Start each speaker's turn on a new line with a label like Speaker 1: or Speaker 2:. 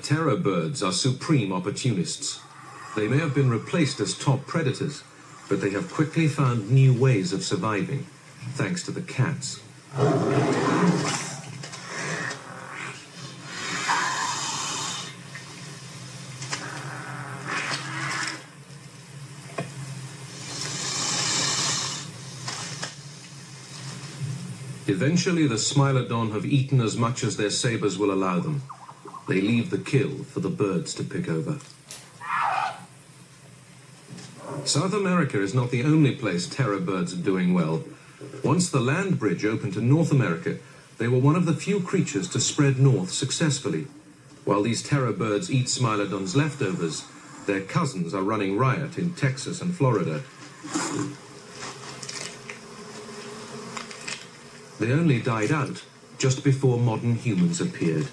Speaker 1: terror birds are supreme opportunists. They may have been replaced as top predators, but they have quickly found new ways of surviving, thanks to the cats. Eventually, the Smilodon have eaten as much as their sabers will allow them. They leave the kill for the birds to pick over. South America is not the only place terror birds are doing well. Once the land bridge opened to North America, they were one of the few creatures to spread north successfully. While these terror birds eat Smilodon's leftovers, their cousins are running riot in Texas and Florida. They only died out just before modern humans appeared.